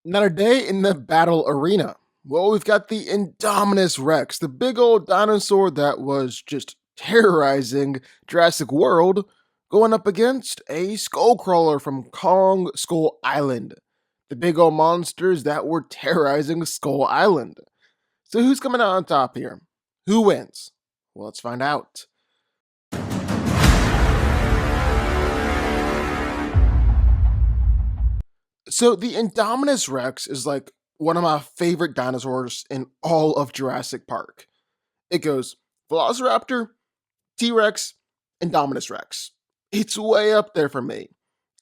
Another day in the battle arena. Well, we've got the Indominus Rex, the big old dinosaur that was just terrorizing Jurassic World, going up against a Skullcrawler from Kong Skull Island. The big old monsters that were terrorizing Skull Island. So who's coming out on top here? Who wins? Well, let's find out. So the Indominus Rex is like one of my favorite dinosaurs in all of Jurassic Park. It goes Velociraptor, T Rex, Indominus Rex. It's way up there for me.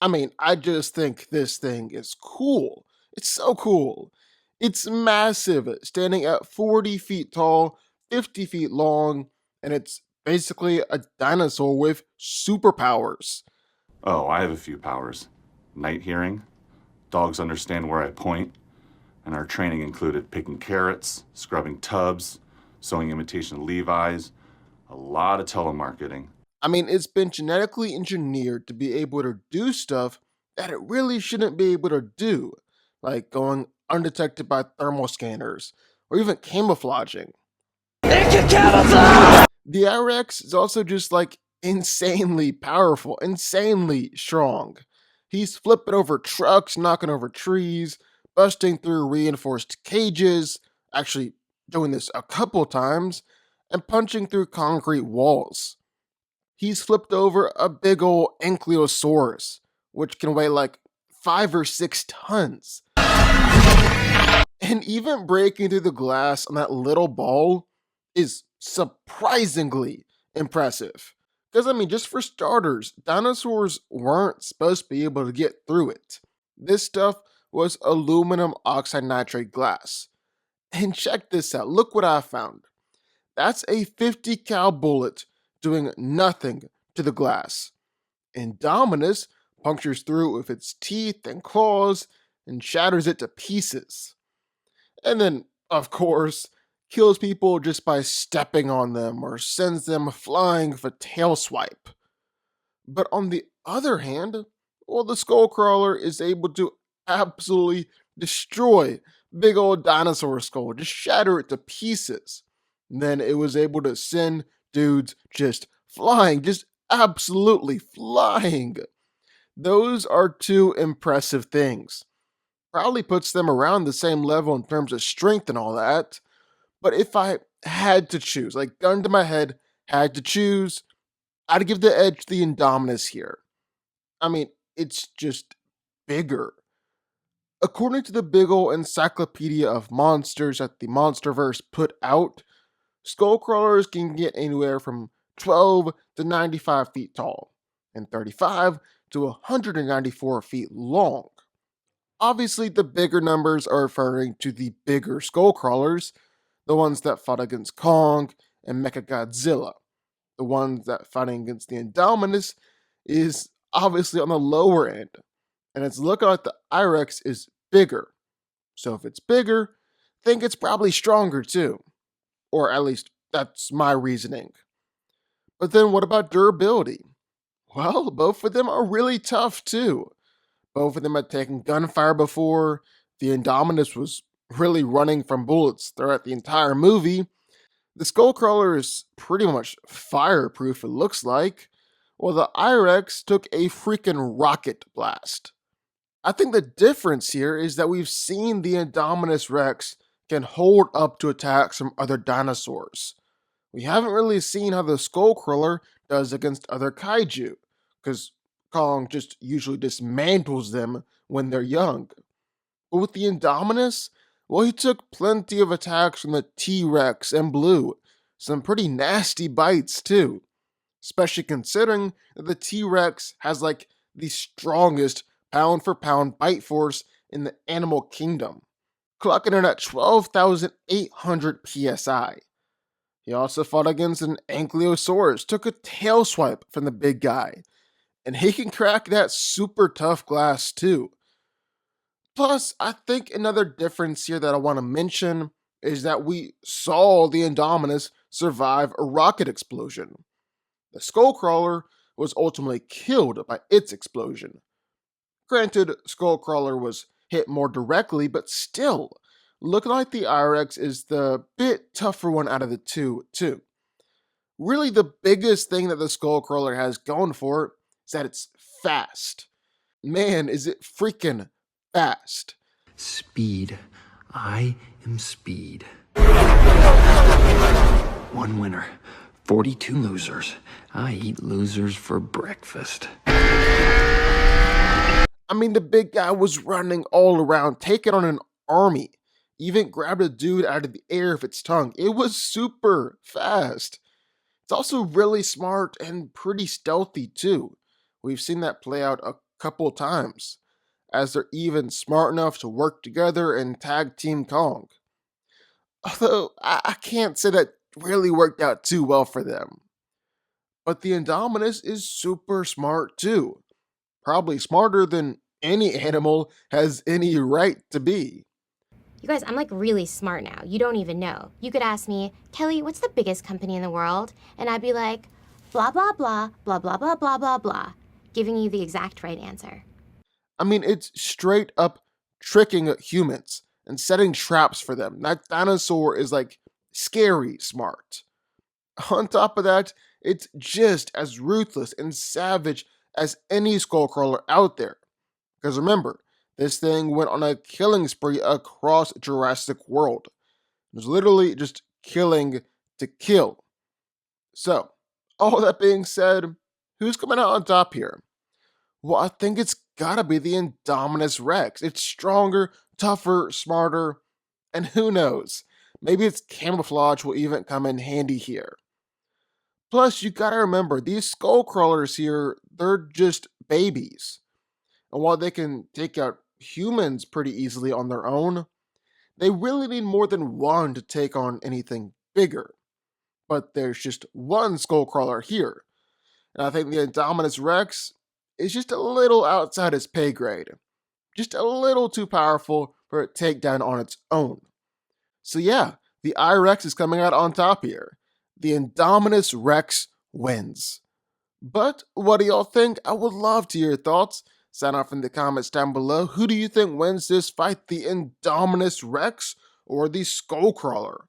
I mean, I just think this thing is cool. It's so cool. It's massive, standing at 40 feet tall, 50 feet long, and it's basically a dinosaur with superpowers. Oh, I have a few powers. Night hearing, dogs understand where I point, and our training included picking carrots, scrubbing tubs, sewing imitation Levi's, a lot of telemarketing. I mean, it's been genetically engineered to be able to do stuff that it really shouldn't be able to do, like going undetected by thermal scanners or even camouflaging. It can camouflage! The IREX is also just like insanely powerful, insanely strong. He's flipping over trucks, knocking over trees, busting through reinforced cages, actually doing this a couple times, and punching through concrete walls. He's flipped over a big ol' ankylosaurus, which can weigh like 5 or 6 tons. And even breaking through the glass on that little ball is surprisingly impressive. Because, I mean, just for starters, dinosaurs weren't supposed to be able to get through it. This stuff was aluminum oxide nitrate glass. And check this out, look what I found. That's a 50 cal bullet doing nothing to the glass. Indominus punctures through it with its teeth and claws and shatters it to pieces. And then, of course, kills people just by stepping on them or sends them flying with a tail swipe. But on the other hand, well, the Skullcrawler is able to absolutely destroy big old dinosaur skull, just shatter it to pieces. And then it was able to send dudes just flying, just absolutely flying. Those are two impressive things. Probably puts them around the same level in terms of strength and all that. But if I had to choose, like gun to my head, had to choose, I'd give the edge to the Indominus here. I mean, it's just bigger. According to the big ol' encyclopedia of monsters that the Monsterverse put out, Skullcrawlers can get anywhere from 12 to 95 feet tall and 35 to 194 feet long. Obviously, the bigger numbers are referring to the bigger Skullcrawlers, the ones that fought against Kong and Godzilla. The ones that fighting against the Indominus is obviously on the lower end, and it's looking like the IREX is bigger. So if it's bigger, think it's probably stronger too. Or at least that's my reasoning. But then what about durability? Well, both of them are really tough too. Both of them had taken gunfire before. The Indominus was really running from bullets throughout the entire movie. The Skullcrawler is pretty much fireproof, it looks like. Well, the IREX took a freaking rocket blast. I think the difference here is that we've seen the Indominus Rex can hold up to attacks from other dinosaurs. We haven't really seen how the Skullcrawler does against other kaiju, because Kong just usually dismantles them when they're young. But with the Indominus, well, he took plenty of attacks from the T-Rex and Blue. Some pretty nasty bites, too. Especially considering that the T-Rex has like the strongest pound for pound bite force in the animal kingdom, clocking it at 12,800 psi. He also fought against an ankylosaurus, took a tail swipe from the big guy, and he can crack that super tough glass too. Plus, I think another difference here that I want to mention is that we saw the Indominus survive a rocket explosion. The Skullcrawler was ultimately killed by its explosion. Granted, Skullcrawler was hit more directly, but still, look like the IRX is the bit tougher one out of the two, too. Really, the biggest thing that the Skullcrawler has going for it is that it's fast. Man, is it freaking fast. Speed. I am speed. One winner, 42 losers. I eat losers for breakfast. I mean, the big guy was running all around, taking on an army. Even grabbed a dude out of the air with its tongue. It was super fast. It's also really smart and pretty stealthy, too. We've seen that play out a couple times, as they're even smart enough to work together and tag Team Kong. Although, I can't say that really worked out too well for them. But the Indominus is super smart, too. Probably smarter than any animal has any right to be. You guys, I'm like really smart now. You don't even know. You could ask me, Kelly, what's the biggest company in the world? And I'd be like, blah, blah, blah, blah, blah, blah, blah, blah, blah, giving you the exact right answer. I mean, it's straight up tricking humans and setting traps for them. That dinosaur is like scary smart. On top of that, it's just as ruthless and savage as any Skullcrawler out there. Because remember, this thing went on a killing spree across Jurassic World. It was literally just killing to kill. So, all that being said, who's coming out on top here? Well, I think it's gotta be the Indominus Rex. It's stronger, tougher, smarter, and who knows? Maybe its camouflage will even come in handy here. Plus, you gotta remember, these skull crawlers here, they're just babies. And while they can take out humans pretty easily on their own, they really need more than one to take on anything bigger. But there's just one skull crawler here. And I think the Indominus Rex is just a little outside its pay grade. Just a little too powerful for a takedown on its own. So yeah, the IRX is coming out on top here. The Indominus Rex wins. But what do y'all think? I would love to hear your thoughts. Sign off in the comments down below. Who do you think wins this fight? The Indominus Rex or the Skullcrawler?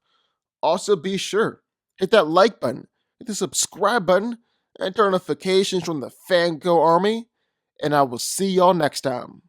Also be sure, hit that like button, hit the subscribe button, and turn notifications from the DanCo army. And I will see y'all next time.